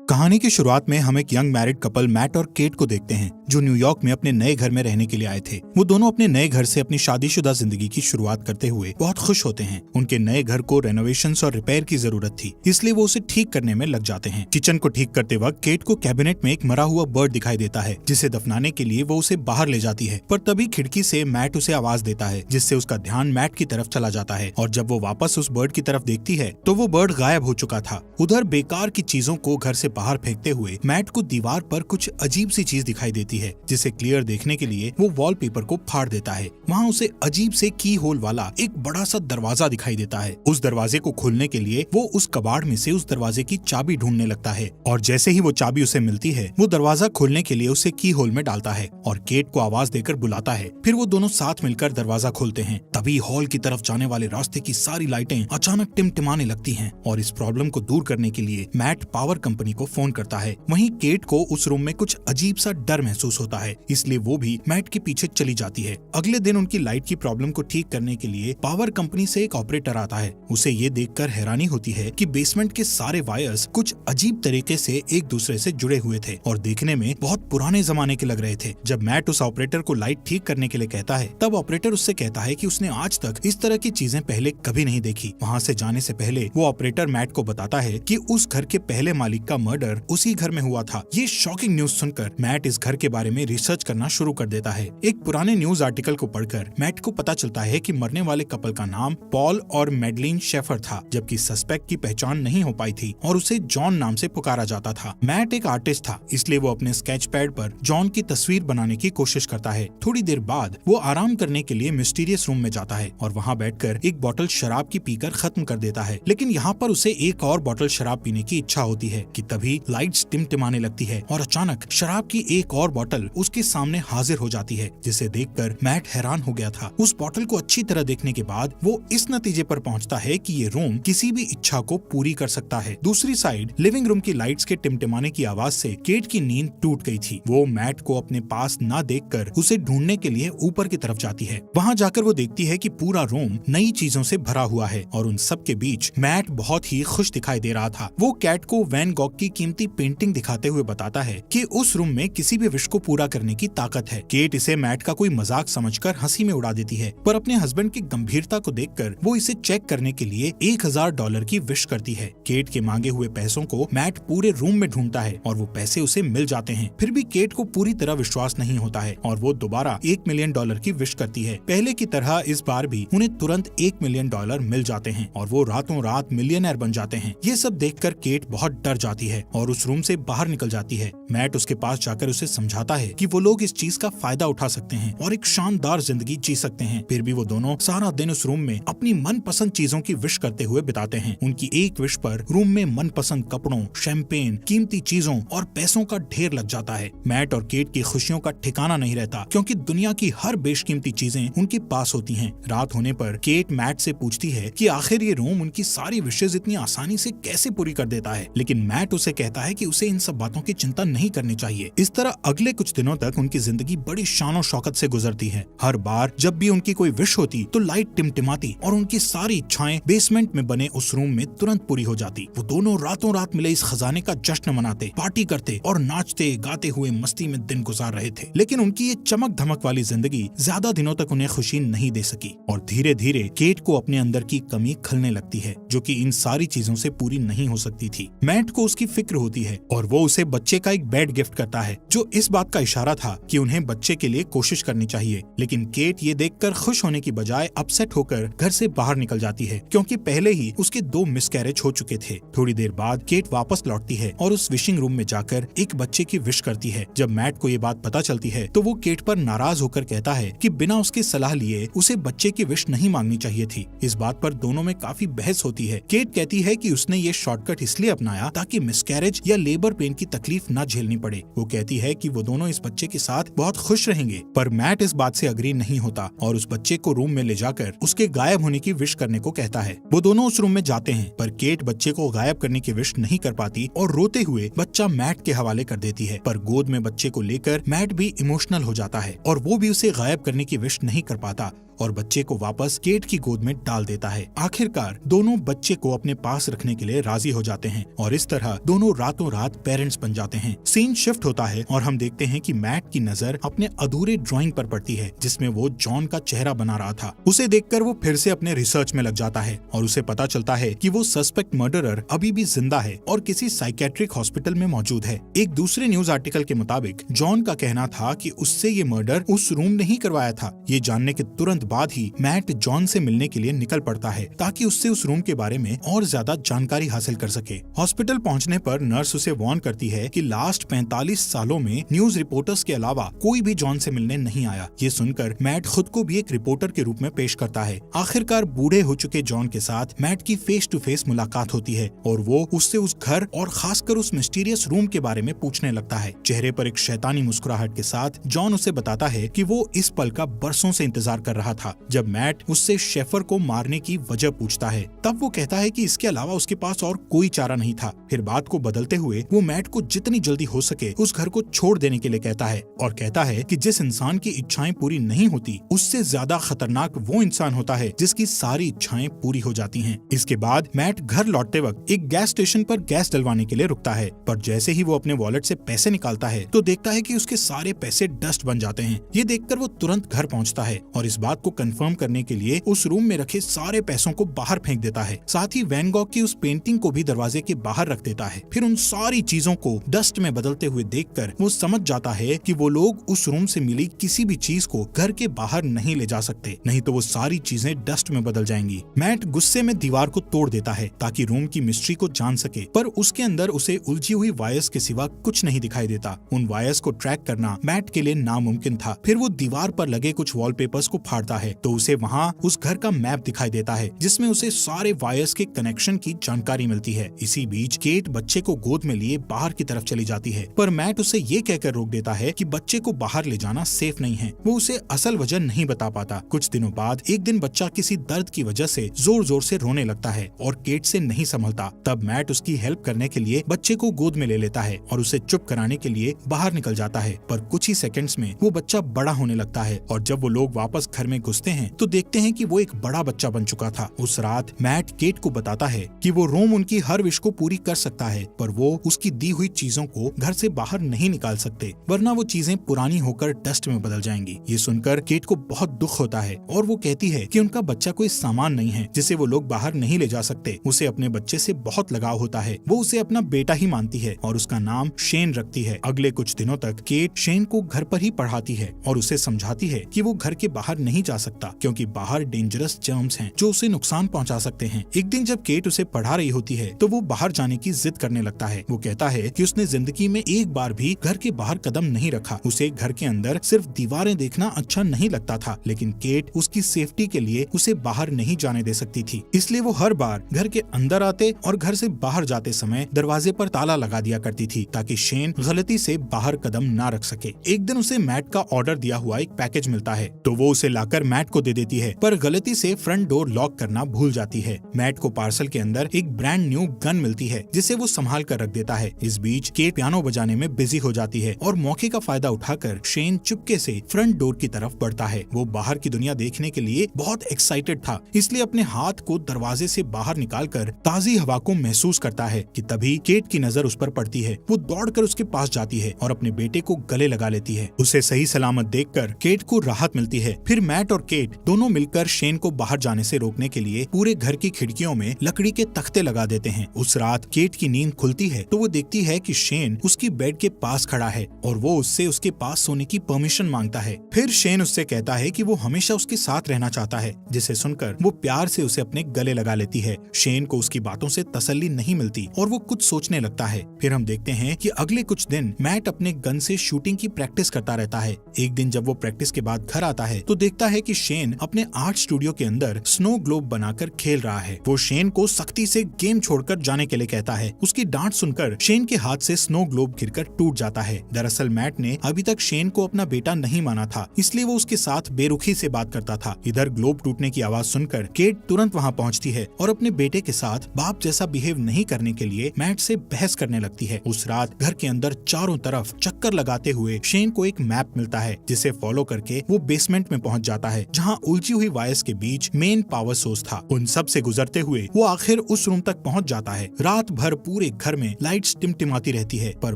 कहानी की शुरुआत में हम एक यंग मैरिड कपल मैट और केट को देखते हैं जो न्यूयॉर्क में अपने नए घर में रहने के लिए आए थे। वो दोनों अपने नए घर से अपनी शादीशुदा जिंदगी की शुरुआत करते हुए बहुत खुश होते हैं। उनके नए घर को रेनोवेशंस और रिपेयर की जरूरत थी, इसलिए वो उसे ठीक करने में लग जाते हैं। किचन को ठीक करते वक्त केट को कैबिनेट में एक मरा हुआ बर्ड दिखाई देता है, जिसे दफनाने के लिए वो उसे बाहर ले जाती है। पर तभी खिड़की से मैट उसे आवाज देता है, जिससे उसका ध्यान मैट की तरफ चला जाता है। और जब वो वापस उस बर्ड की तरफ देखती है तो वो बर्ड गायब हो चुका था। उधर बेकार की चीजों को घर से बाहर फेंकते हुए मैट को दीवार पर कुछ अजीब सी चीज दिखाई देती है, जिसे क्लियर देखने के लिए वो वॉलपेपर को फाड़ देता है। वहाँ उसे अजीब से की होल वाला एक बड़ा सा दरवाजा दिखाई देता है। उस दरवाजे को खोलने के लिए वो उस कबाड़ में से उस दरवाजे की चाबी ढूंढने लगता है, और जैसे ही वो चाबी उसे मिलती है वो दरवाजा खोलने के लिए उसे की होल में डालता है और केट को आवाज देकर बुलाता है। फिर वो दोनों साथ मिलकर दरवाजा खोलते हैं। तभी हॉल की तरफ जाने वाले रास्ते की सारी लाइटें अचानक टिमटिमाने लगती हैं, और इस प्रॉब्लम को दूर करने के लिए मैट पावर कंपनी को फोन करता है। वहीं केट को उस रूम में कुछ अजीब सा डर महसूस होता है, इसलिए वो भी मैट के पीछे चली जाती है। अगले दिन उनकी लाइट की प्रॉब्लम को ठीक करने के लिए पावर कंपनी से एक ऑपरेटर आता है। उसे ये देखकर हैरानी होती है कि बेसमेंट के सारे वायर्स कुछ अजीब तरीके से एक दूसरे से जुड़े हुए थे और देखने में बहुत पुराने जमाने के लग रहे थे। जब मैट उस ऑपरेटर को लाइट ठीक करने के लिए कहता है, तब ऑपरेटर उससे कहता है कि उसने आज तक इस तरह की चीजें पहले कभी नहीं देखी। वहाँ से जाने से पहले वो ऑपरेटर मैट को बताता है कि उस घर के पहले मालिक का मर्डर उसी घर में हुआ था। ये शॉकिंग न्यूज सुनकर मैट इस घर के बारे में रिसर्च करना शुरू कर देता है। एक पुराने न्यूज आर्टिकल को पढ़कर मैट को पता चलता है कि मरने वाले कपल का नाम पॉल और मैडलिन शेफर था, जबकि सस्पेक्ट की पहचान नहीं हो पाई थी और उसे जॉन नाम से पुकारा जाता था। मैट एक आर्टिस्ट था, इसलिए वो अपने स्केच पैड पर जॉन की तस्वीर बनाने की कोशिश करता है। थोड़ी देर बाद वो आराम करने के लिए मिस्टीरियस रूम में जाता है और वहाँ बैठकर एक बोतल शराब की पीकर खत्म कर देता है। लेकिन यहाँ पर उसे एक और बोतल शराब पीने की इच्छा होती है कि तभी लाइट्स टिमटिमाने लगती है और अचानक शराब की एक और बोतल उसके सामने हाजिर हो जाती है, जिसे देखकर मैट हैरान हो गया था। उस बोतल को अच्छी तरह देखने के बाद वो इस नतीजे पर पहुंचता है कि ये रूम किसी भी इच्छा को पूरी कर सकता है। दूसरी साइड लिविंग रूम की लाइट्स के टिमटिमाने की आवाज से केट की नींद टूट गई थी। वो मैट को अपने पास न देखकर उसे ढूंढने के लिए ऊपर की तरफ जाती है। वहाँ जाकर वो देखती है कि पूरा रूम नई चीजों से भरा हुआ है और उन सब के बीच मैट बहुत ही खुश दिखाई दे रहा था। वो कैट को वैन गॉग की कीमती पेंटिंग दिखाते हुए बताता है कि उस रूम में किसी भी विश को पूरा करने की ताकत है। केट इसे मैट का कोई मजाक समझकर हंसी में उड़ा देती है, पर अपने हस्बैंड की गंभीरता को देखकर वो इसे चेक करने के लिए $1000 की विश करती है। केट के मांगे हुए पैसों को मैट पूरे रूम में ढूंढता है और वो पैसे उसे मिल जाते हैं। फिर भी केट को पूरी तरह विश्वास नहीं होता है और वो दोबारा $1 मिलियन की विश करती है। पहले की तरह इस बार भी उन्हें तुरंत $1 मिलियन मिल जाते हैं और वो रातों रात मिलियनर बन जाते हैं। ये सब देखकर केट बहुत डर जाती है और उस रूम से बाहर निकल जाती है। मैट उसके पास जाकर उसे समझाता है कि वो लोग इस चीज का फायदा उठा सकते हैं और एक शानदार जिंदगी जी सकते हैं। फिर भी वो दोनों सारा दिन उस रूम में अपनी मनपसंद चीजों की विश करते हुए बिताते हैं। उनकी एक विश पर रूम में मनपसंद कपड़ों, शैंपेन, कीमती चीजों और पैसों का ढेर लग जाता है। मैट और केट की खुशियों का ठिकाना नहीं रहता, क्योंकि दुनिया की हर बेशकीमती चीजें उनके पास होती हैं। रात होने पर केट मैट से पूछती है कि आखिर ये रूम उनकी सारी विशेष इतनी आसानी से कैसे पूरी कर देता है, लेकिन मैट उसे कहता है कि उसे इन सब बातों की चिंता नहीं करनी चाहिए। इस तरह अगले कुछ दिनों तक उनकी जिंदगी बड़ी शान शौकत से गुजरती है। हर बार जब भी उनकी कोई विश होती तो लाइट टिमटिमाती और उनकी सारी इच्छाएं बेसमेंट में बने उस रूम में तुरंत पूरी हो जाती। वो दोनों रातों रात मिले इस खजाने का जश्न मनाते, पार्टी करते और नाचते गाते हुए मस्ती में दिन गुजार रहे थे। लेकिन उनकी ये चमक धमक वाली जिंदगी ज्यादा दिनों तक उन्हें खुशी नहीं दे सकी और धीरे धीरे केट को अपने अंदर की कमी खलने लगती है, जो कि इन सारी चीजों से पूरी नहीं हो सकती थी। मैट को उसकी फिक्र होती है और वो उसे बच्चे का एक बेड गिफ्ट करता है, जो इस बात का इशारा था कि उन्हें बच्चे के लिए कोशिश करनी चाहिए। लेकिन केट ये देखकर खुश होने की बजाय अपसेट होकर घर से बाहर निकल जाती है, क्योंकि पहले ही उसके 2 मिसकैरेज हो चुके थे। थोड़ी देर बाद केट वापस लौटती है और उस विशिंग रूम में जाकर एक बच्चे की विश करती है। जब मैट को ये बात पता चलती है तो वो केट पर नाराज होकर कहता है कि बिना उसकी सलाह लिए उसे बच्चे की विश नहीं मांगनी चाहिए थी। इस बात पर दोनों में काफी बहस होती है। केट कहती है कि उसने ये शॉर्टकट इसलिए अपनाया ताकि मिसकैरेज या लेबर पेन की तकलीफ न झेलनी पड़े। वो कहती है कि वो दोनों इस बच्चे के साथ बहुत खुश रहेंगे, पर मैट इस बात से अग्री नहीं होता और उस बच्चे को रूम में ले जाकर उसके गायब होने की विश करने को कहता है। वो दोनों उस रूम में जाते हैं, पर केट बच्चे को गायब करने की विश नहीं कर पाती और रोते हुए बच्चा मैट के हवाले कर देती है। पर गोद में बच्चे को लेकर मैट भी इमोशनल हो जाता है और वो भी उसे गायब करने की विश नहीं कर पाता। और बच्चे को वापस केट की गोद में डाल देता है। आखिरकार दोनों बच्चे को अपने पास रखने के लिए राजी हो जाते हैं और इस तरह दोनों रातों रात पेरेंट्स बन जाते हैं। सीन शिफ्ट होता है और हम देखते हैं कि मैट की नजर अपने अधूरे ड्राइंग पर पड़ती है जिसमें वो जॉन का चेहरा बना रहा था। उसे देखकर वो फिर से अपने रिसर्च में लग जाता है और उसे पता चलता है कि वो सस्पेक्ट मर्डरर अभी भी जिंदा है और किसी साइकेट्रिक हॉस्पिटल में मौजूद है। एक दूसरे न्यूज आर्टिकल के मुताबिक जॉन का कहना था कि उससे ये मर्डर उस रूम ने ही करवाया था। ये जानने के तुरंत बाद ही मैट जॉन से मिलने के लिए निकल पड़ता है ताकि उससे उस रूम के बारे में और ज्यादा जानकारी हासिल कर सके। हॉस्पिटल पहुंचने पर नर्स उसे वार्न करती है कि लास्ट 45 सालों में न्यूज रिपोर्टर्स के अलावा कोई भी जॉन से मिलने नहीं आया। ये सुनकर मैट खुद को भी एक रिपोर्टर के रूप में पेश करता है। आखिरकार बूढ़े हो चुके जॉन के साथ मैट की फेस टू फेस मुलाकात होती है और वो उससे उस घर और खासकर उस मिस्टीरियस रूम के बारे में पूछने लगता है। चेहरे पर एक शैतानी मुस्कुराहट के साथ जॉन उसे बताता है कि वो इस पल का बरसों से इंतजार कर रहा था जब मैट उससे शेफर को मारने की वजह पूछता है। तब वो कहता है कि इसके अलावा उसके पास और कोई चारा नहीं था। फिर बात को बदलते हुए वो मैट को जितनी जल्दी हो सके उस घर को छोड़ देने के लिए कहता है और कहता है कि जिस इंसान की इच्छाएं पूरी नहीं होती उससे ज्यादा खतरनाक वो इंसान होता है जिसकी सारी इच्छाएं पूरी हो जाती हैं। इसके बाद मैट घर लौटते वक्त एक गैस स्टेशन पर गैस डलवाने के लिए रुकता है, पर जैसे ही वो अपने वॉलेट से पैसे निकालता है तो देखता है कि उसके सारे पैसे डस्ट बन जाते हैं। ये देखकर वो तुरंत घर पहुंचता है और इस बात को कंफर्म करने के लिए उस रूम में रखे सारे पैसों को बाहर फेंक देता है। साथ ही वैन गॉग की उस पेंटिंग को भी दरवाजे के बाहर रख देता है। फिर उन सारी चीजों को डस्ट में बदलते हुए देखकर वो समझ जाता है कि वो लोग उस रूम से मिली किसी भी चीज को घर के बाहर नहीं ले जा सकते, नहीं तो वो सारी चीजें डस्ट में बदल जाएंगी। मैट गुस्से में दीवार को तोड़ देता है ताकि रूम की मिस्ट्री को जान सके, पर उसके अंदर उसे उलझी हुई वायर्स के सिवा कुछ नहीं दिखाई देता। उन वायर्स को ट्रैक करना मैट के लिए नामुमकिन था। फिर वो दीवार पर लगे कुछ वॉलपेपर्स को फाड़ता है तो उसे वहाँ उस घर का मैप दिखाई देता है जिसमें उसे सारे वायर्स के कनेक्शन की जानकारी मिलती है। इसी बीच केट बच्चे को गोद में लिए बाहर की तरफ चली जाती है, पर मैट उसे ये कहकर रोक देता है कि बच्चे को बाहर ले जाना सेफ नहीं है। वो उसे असल वजह नहीं बता पाता। कुछ दिनों बाद एक दिन बच्चा किसी दर्द की वजह से जोर जोर से रोने लगता है और केट से नहीं संभलता। तब मैट उसकी हेल्प करने के लिए बच्चे को गोद में ले लेता है और उसे चुप कराने के लिए बाहर निकल जाता है, पर कुछ ही सेकंड्स में वो बच्चा बड़ा होने लगता है और जब वो लोग वापस घर में घुसते हैं तो देखते हैं कि वो एक बड़ा बच्चा बन चुका था। उस रात मैट केट को बताता है कि वो रोम उनकी हर विश को पूरी कर सकता है, पर वो उसकी दी हुई चीजों को घर से बाहर नहीं निकाल सकते, वरना वो चीजें पुरानी होकर डस्ट में बदल जाएंगी। ये सुनकर केट को बहुत दुख होता है और वो कहती है कि उनका बच्चा कोई सामान नहीं है जिसे वो लोग बाहर नहीं ले जा सकते। उसे अपने बच्चे से बहुत लगाव होता है। वो उसे अपना बेटा ही मानती है और उसका नाम शेन रखती है। अगले कुछ दिनों तक केट शेन को घर पर ही पढ़ाती है और उसे समझाती है कि वो घर के बाहर नहीं जा सकता क्योंकि बाहर डेंजरस जर्म्स हैं जो उसे नुकसान पहुंचा सकते हैं। एक दिन जब केट उसे पढ़ा रही होती है तो वो बाहर जाने की जिद करने लगता है। वो कहता है कि उसने जिंदगी में एक बार भी घर के बाहर कदम नहीं रखा। उसे घर के अंदर सिर्फ दीवारें देखना अच्छा नहीं लगता था, लेकिन केट उसकी सेफ्टी के लिए उसे बाहर नहीं जाने दे सकती थी। इसलिए वो हर बार घर के अंदर आते और घर से बाहर जाते समय दरवाजे पर ताला लगा दिया करती थी ताकि शेन गलती से बाहर कदम ना रख सके। एक दिन उसे मैट का ऑर्डर दिया हुआ एक पैकेज मिलता है तो वो उसे लाकर मैट को दे देती है, पर गलती से फ्रंट डोर लॉक करना भूल जाती है। मैट को पार्सल के अंदर एक ब्रांड न्यू गन मिलती है जिसे वो संभाल कर रख देता है। इस बीच केट पियानो बजाने में बिजी हो जाती है और मौके का फायदा उठाकर शेन चुपके से फ्रंट डोर की तरफ बढ़ता है। वो बाहर की दुनिया देखने के लिए बहुत एक्साइटेड था, इसलिए अपने हाथ को दरवाजे से बाहर निकालकर ताजी हवा को महसूस करता है कि तभी केट की नजर उस पर पड़ती है। वो दौड़कर उसके पास जाती है और अपने बेटे को गले लगा लेती है। उसे सही सलामत देखकर केट को राहत मिलती है। फिर मैट और केट दोनों मिलकर शेन को बाहर जाने से रोकने के लिए पूरे घर की खिड़कियों में लकड़ी के तख्ते लगा देते हैं। उस रात केट की नींद खुलती है तो वो देखती है कि शेन उसकी बेड के पास खड़ा है और वो उससे उसके पास सोने की परमिशन मांगता है। फिर शेन उससे कहता है कि वो हमेशा उसके साथ रहना चाहता है, जिसे सुनकर वो प्यार से उसे अपने गले लगा लेती है। शेन को उसकी बातों से तसल्ली नहीं मिलती और वो कुछ सोचने लगता है। फिर हम देखते हैं कि अगले कुछ दिन मैट अपने गन से शूटिंग की प्रैक्टिस करता रहता है। एक दिन जब वो प्रैक्टिस के बाद घर आता है तो देखता है कि शेन अपने आर्ट स्टूडियो के अंदर स्नो ग्लोब बनाकर खेल रहा है। वो शेन को सख्ती से गेम छोड़कर जाने के लिए कहता है। उसकी डांट सुनकर शेन के हाथ से स्नो ग्लोब गिरकर टूट जाता है। दरअसल मैट ने अभी तक शेन को अपना बेटा नहीं माना था, इसलिए वो उसके साथ बेरुखी से बात करता था। इधर ग्लोब टूटने की आवाज सुनकर केट तुरंत वहाँ पहुँचती है और अपने बेटे के साथ बाप जैसा बिहेव नहीं करने के लिए मैट से बहस करने लगती है। उस रात घर के अंदर चारों तरफ चक्कर लगाते हुए शेन को एक मैप मिलता है जिसे फॉलो करके वो बेसमेंट में पहुँच जाता जाता है जहाँ उलझी हुई वायर्स के बीच मेन पावर सोर्स था। उन सब से गुजरते हुए वो आखिर उस रूम तक पहुँच जाता है। रात भर पूरे घर में लाइट्स टिमटिमाती रहती है, पर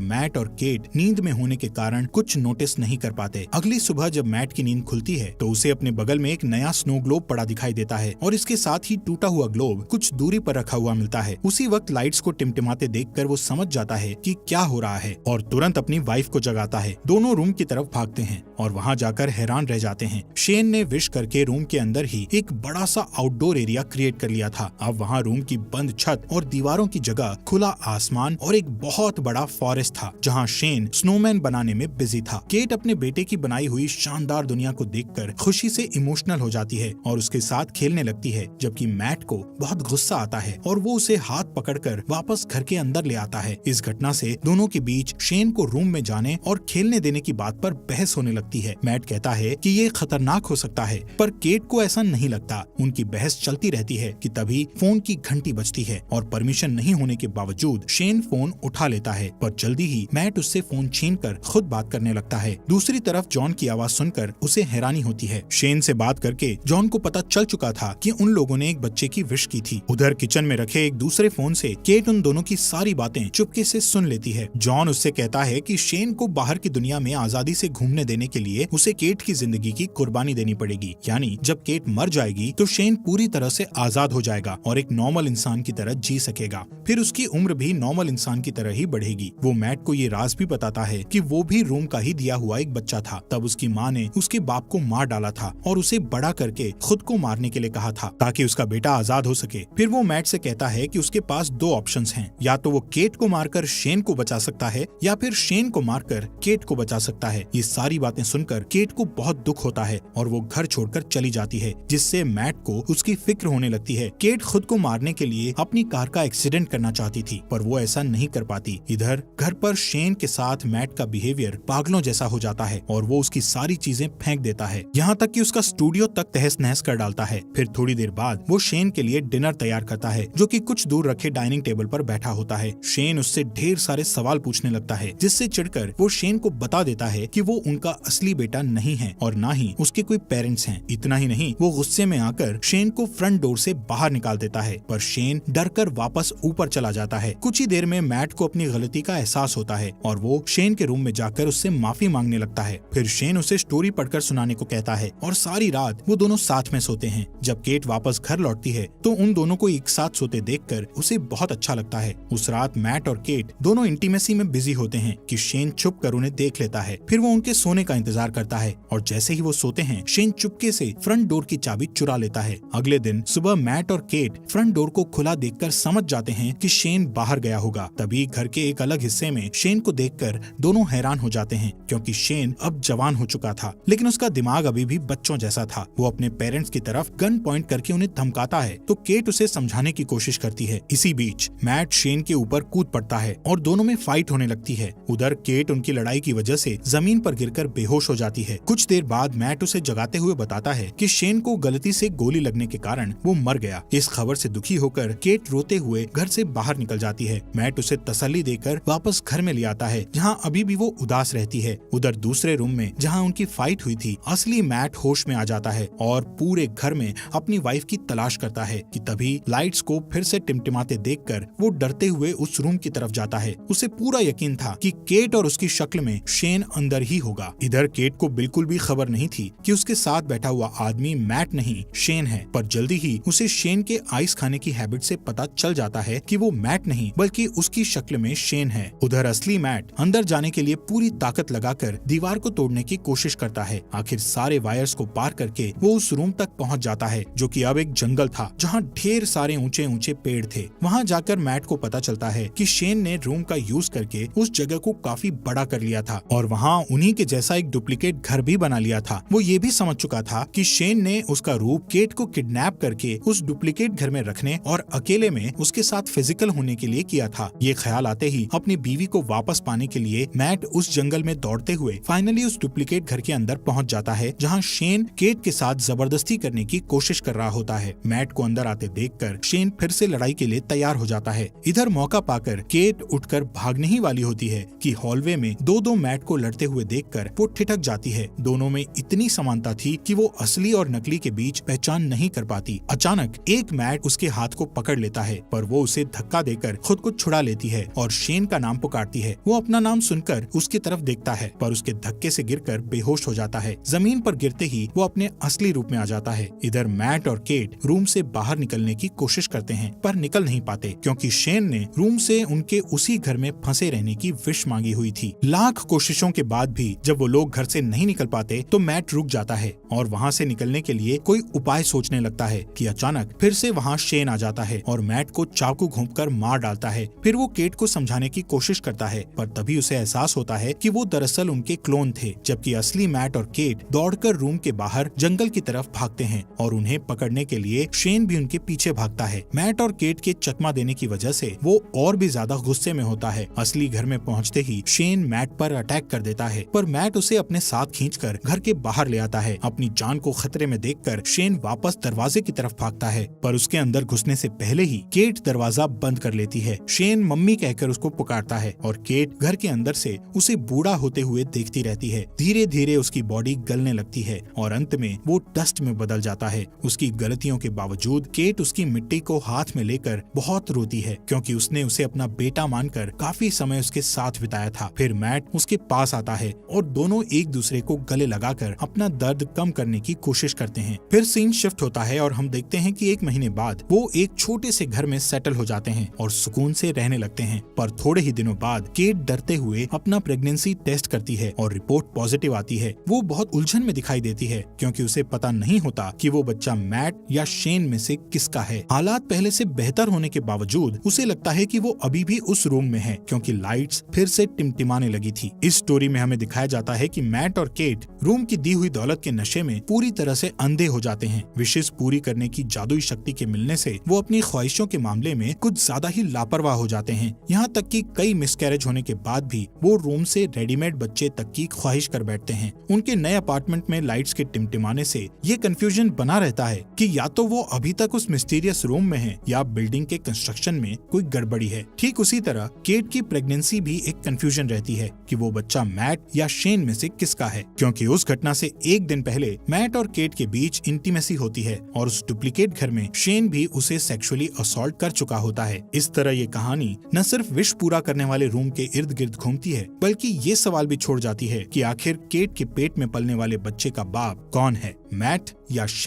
मैट और केट नींद में होने के कारण कुछ नोटिस नहीं कर पाते। अगली सुबह जब मैट की नींद खुलती है तो उसे अपने बगल में एक नया स्नो ग्लोब पड़ा दिखाई देता है और इसके साथ ही टूटा हुआ ग्लोब कुछ दूरी पर रखा हुआ मिलता है। उसी वक्त लाइट्स को टिमटिमाते देखकर वो समझ जाता है कि क्या हो रहा है और तुरंत अपनी वाइफ को जगाता है। दोनों रूम की तरफ भागते हैं और वहाँ जाकर हैरान रह जाते हैं। शेन ने विश करके रूम के अंदर ही एक बड़ा सा आउटडोर एरिया क्रिएट कर लिया था। अब वहाँ रूम की बंद छत और दीवारों की जगह खुला आसमान और एक बहुत बड़ा फॉरेस्ट था जहाँ शेन स्नोमैन बनाने में बिजी था। केट अपने बेटे की बनाई हुई शानदार दुनिया को देखकर खुशी से इमोशनल हो जाती है और उसके साथ खेलने लगती है, जबकि मैट को बहुत गुस्सा आता है और वो उसे हाथ पकड़कर वापस घर के अंदर ले आता है। इस घटना से दोनों के बीच शेन को रूम में जाने और खेलने देने की बात पर बहस होने लगती है। मैट कहता है कि ये खतरनाक हो सकता है, पर केट को ऐसा नहीं लगता। उनकी बहस चलती रहती है कि तभी फोन की घंटी बजती है और परमिशन नहीं होने के बावजूद शेन फोन उठा लेता है, पर जल्दी ही मैट उससे फोन छीनकर खुद बात करने लगता है। दूसरी तरफ जॉन की आवाज सुनकर उसे हैरानी होती है। शेन से बात करके जॉन को पता चल चुका था कि उन लोगों ने एक बच्चे की विश की थी। उधर किचन में रखे एक दूसरे फोन से केट उन दोनों की सारी बातें चुपके से सुन लेती है। जॉन उससे कहता है कि शेन को बाहर की दुनिया में आजादी से घूमने देने के लिए उसे केट की जिंदगी की कुर्बानी देनी पड़ेगी, यानी जब केट मर जाएगी तो शेन पूरी तरह से आजाद हो जाएगा और एक नॉर्मल इंसान की तरह जी सकेगा। फिर उसकी उम्र भी नॉर्मल इंसान की तरह ही बढ़ेगी। वो मैट को ये राज भी बताता है कि वो भी रूम का ही दिया हुआ एक बच्चा था। तब उसकी माँ ने उसके बाप को मार डाला था और उसे बड़ा करके खुद को मारने के लिए कहा था ताकि उसका बेटा आजाद हो सके। फिर वो मैट से कहता है कि उसके पास दो ऑप्शंस हैं, या तो वो केट को मारकर शेन को बचा सकता है या फिर शेन को मारकर केट को बचा सकता है। ये सारी बातें सुनकर केट को बहुत दुख होता है और वो घर छोड़कर चली जाती है, जिससे मैट को उसकी फिक्र होने लगती है। केट खुद को मारने के लिए अपनी कार का एक्सीडेंट करना चाहती थी, पर वो ऐसा नहीं कर पाती। इधर घर पर शेन के साथ मैट का बिहेवियर पागलों जैसा हो जाता है और वो उसकी सारी चीजें फेंक देता है, यहाँ तक कि उसका स्टूडियो तक तहस नहस कर डालता है। फिर थोड़ी देर बाद वो शेन के लिए डिनर तैयार करता है, जो कि कुछ दूर रखे डाइनिंग टेबल पर बैठा होता है। शेन उससे ढेर सारे सवाल पूछने लगता है, जिससे चिढ़कर वो शेन को बता देता है कि वो उनका असली बेटा नहीं है और ना ही उसके कोई पेरेंट्स हैं। इतना ही नहीं, वो गुस्से में आकर शेन को फ्रंट डोर से बाहर निकाल देता है, पर शेन डरकर वापस ऊपर चला जाता है। कुछ ही देर में मैट को अपनी गलती का एहसास होता है और वो शेन के रूम में जाकर उससे माफी मांगने लगता है। फिर शेन उसे स्टोरी पढ़कर सुनाने को कहता है और सारी रात वो दोनों साथ में सोते हैं। जब केट वापस घर लौटती है तो उन दोनों को एक साथ सोते देखकर उसे बहुत अच्छा लगता है। उस रात मैट और केट दोनों इंटीमेसी में बिजी होते हैं कि शेन छुप कर उन्हें देख लेता है। फिर वो उनके सोने का इंतजार करता है और जैसे ही वो सोते हैं, शेन चुपके से फ्रंट डोर की चाबी चुरा लेता है। अगले दिन सुबह मैट और केट फ्रंट डोर को खुला देखकर समझ जाते हैं कि शेन बाहर गया होगा। तभी घर के एक अलग हिस्से में शेन को देखकर दोनों हैरान हो जाते हैं, क्योंकि शेन अब जवान हो चुका था, लेकिन उसका दिमाग अभी भी बच्चों जैसा था। वो अपने पेरेंट्स की तरफ गन पॉइंट करके उन्हें धमकाता है तो केट उसे समझाने की कोशिश करती है। इसी बीच मैट शेन के ऊपर कूद पड़ता है और दोनों में फाइट होने लगती है। उधर केट उनकी लड़ाई की वजह से जमीन पर गिरकर बेहोश हो जाती है। कुछ देर बाद मैट उसे जगाते हुए बताता है कि शेन को गलती से गोली लगने के कारण वो मर गया। इस खबर से दुखी होकर केट रोते हुए घर से बाहर निकल जाती है। मैट उसे तसल्ली देकर वापस घर में ले आता है, जहाँ अभी भी वो उदास रहती है। उधर दूसरे रूम में जहाँ उनकी फाइट हुई थी, असली मैट होश में आ जाता है और पूरे घर में अपनी वाइफ की तलाश करता है कि तभी लाइट्स को फिर से टिमटिमाते देखकर वो डरते हुए उस रूम की तरफ जाता है। उसे पूरा यकीन था कि केट और उसकी शक्ल में शेन अंदर ही होगा। इधर केट को बिल्कुल भी खबर नहीं थी कि उसके साथ बैठा हुआ आदमी मैट नहीं शेन है, पर जल्दी ही उसे शेन के आइस खाने की हैबिट से पता चल जाता है कि वो मैट नहीं बल्कि उसकी शक्ल में शेन है। उधर असली मैट अंदर जाने के लिए पूरी ताकत लगाकर दीवार को तोड़ने की कोशिश करता है। आखिर सारे वायर्स को पार करके वो उस रूम तक पहुंच जाता है, जो कि अब एक जंगल था जहां ढेर सारे ऊंचे ऊंचे पेड़ थे। वहां जाकर मैट को पता चलता है कि शेन ने रूम का यूज करके उस जगह को काफी बड़ा कर लिया था और वहां उन्हीं के जैसा एक डुप्लीकेट घर भी बना लिया था। वो ये भी समझ चुका था कि शेन ने उसका रूप केट को किडनैप करके उस डुप्लीकेट घर में रखने और अकेले में उसके साथ फिजिकल होने के लिए किया था। ये ख्याल आते ही अपनी बीवी को वापस पाने के लिए मैट उस जंगल में दौड़ते हुए फाइनली उस डुप्लीकेट घर के अंदर पहुंच जाता है, जहां शेन केट के साथ जबरदस्ती करने की कोशिश कर रहा होता है। मैट को अंदर आते देखकर शेन फिर से लड़ाई के लिए तैयार हो जाता है। इधर मौका पाकर केट उठकर भागने ही वाली होती है कि हॉलवे में दो मैट को लड़ते हुए देखकर वो ठिठक जाती है। दोनों में इतनी समानता थी कि वो असली और नकली के बीच पहचान नहीं कर पाती। अचानक एक मैट उसके हाथ को पकड़ लेता है, पर वो उसे धक्का देकर खुद को छुड़ा लेती है और शेन का नाम पुकारती है। वो अपना नाम सुनकर उसकी तरफ देखता है, पर उसके धक्के से गिरकर बेहोश हो जाता है। जमीन पर गिरते ही वो अपने असली रूप में आ जाता है। इधर मैट और केट रूम से बाहर निकलने की कोशिश करते हैं, पर निकल नहीं पाते क्योंकि शेन ने रूम से उनके उसी घर में फंसे रहने की विश मांगी हुई थी। लाख कोशिशों के बाद भी जब वो लोग घर से नहीं निकल पाते तो मैट रुक जाता है और वहाँ से निकलने के लिए कोई उपाय सोचने लगता है कि अचानक फिर से वहाँ शेन आ जाता है और मैट को चाकू घोंपकर मार डालता है। फिर वो केट को समझाने की कोशिश करता है, पर तभी उसे एहसास होता है कि वो दरअसल उनके क्लोन थे, जबकि असली मैट और केट दौड़कर रूम के बाहर जंगल की तरफ भागते हैं और उन्हें पकड़ने के लिए शेन भी उनके पीछे भागता है। मैट और केट के चकमा देने की वजह से वो और भी ज्यादा गुस्से में होता है। असली घर में पहुंचते ही शेन मैट पर अटैक कर देता है, पर मैट उसे अपने साथ खींचकर घर के बाहर ले आता है। अपनी जान को खतरे में देखकर शेन वापस दरवाजे की तरफ भागता है, पर उसके अंदर घुसने से पहले ही केट दरवाजा बंद कर लेती है। शेन मम्मी कहकर उसको पुकारता है और केट घर के अंदर से उसे बूढ़ा होते हुए देखती रहती है। धीरे धीरे उसकी बॉडी गलने लगती है और अंत में वो डस्ट में बदल जाता है। उसकी गलतियों के बावजूद केट उसकी मिट्टी को हाथ में लेकर बहुत रोती है, क्योंकि उसने उसे अपना बेटा मानकर काफी समय उसके साथ बिताया था। फिर मैट उसके पास आता है और दोनों एक दूसरे को गले लगाकर अपना दर्द कम करने की कोशिश करते हैं। फिर सीन शिफ्ट होता है और हम देखते हैं कि 1 महीने बाद वो एक छोटे से घर में सेटल हो जाते हैं और सुकून से रहने लगते हैं। पर थोड़े ही दिनों बाद केट डरते हुए अपना प्रेगनेंसी टेस्ट करती है और रिपोर्ट पॉजिटिव आती है। वो बहुत उलझन में दिखाई देती है, क्योंकि उसे पता नहीं होता कि वो बच्चा मैट या शेन में से किसका है। हालात पहले से बेहतर होने के बावजूद उसे लगता है कि वो अभी भी उस रूम में है, क्योंकि लाइट्स फिर से टिमटिमाने लगी थी। इस स्टोरी में हमें दिखाया जाता है कि मैट और केट रूम की दी हुई दौलत के नशे में पूरी तरह से अंधे हो जाते हैं। विशेष पूरी करने की जादुई शक्ति के मिलने से वो अपनी ख्वाहिशों के मामले में कुछ ज्यादा ही लापरवाह हो जाते हैं। यहाँ तक कि कई मिसकैरेज होने के बाद भी वो रूम से रेडीमेड बच्चे तक की ख्वाहिश कर बैठते हैं। उनके नए अपार्टमेंट में लाइट्स के टिमटिमाने से ये कंफ्यूजन बना रहता है कि या तो वो अभी तक उस मिस्टीरियस रूम में है या बिल्डिंग के कंस्ट्रक्शन में कोई गड़बड़ी है। ठीक उसी तरह केट की प्रेगनेंसी भी एक कंफ्यूजन रहती है कि वो बच्चा मैट या शेन में से किसका है, क्योंकि उस घटना से 1 दिन पहले मैट और केट के बीच इंटीमेसी होती है और उस डुप्लीकेट घर में शेन भी उसे सेक्सुअली असॉल्ट कर चुका होता है। इस तरह ये कहानी न सिर्फ विश पूरा करने वाले रूम के इर्द गिर्द घूमती है, बल्कि ये सवाल भी छोड़ जाती है कि आखिर केट के पेट में पलने वाले बच्चे का बाप कौन है, मैट या शेन।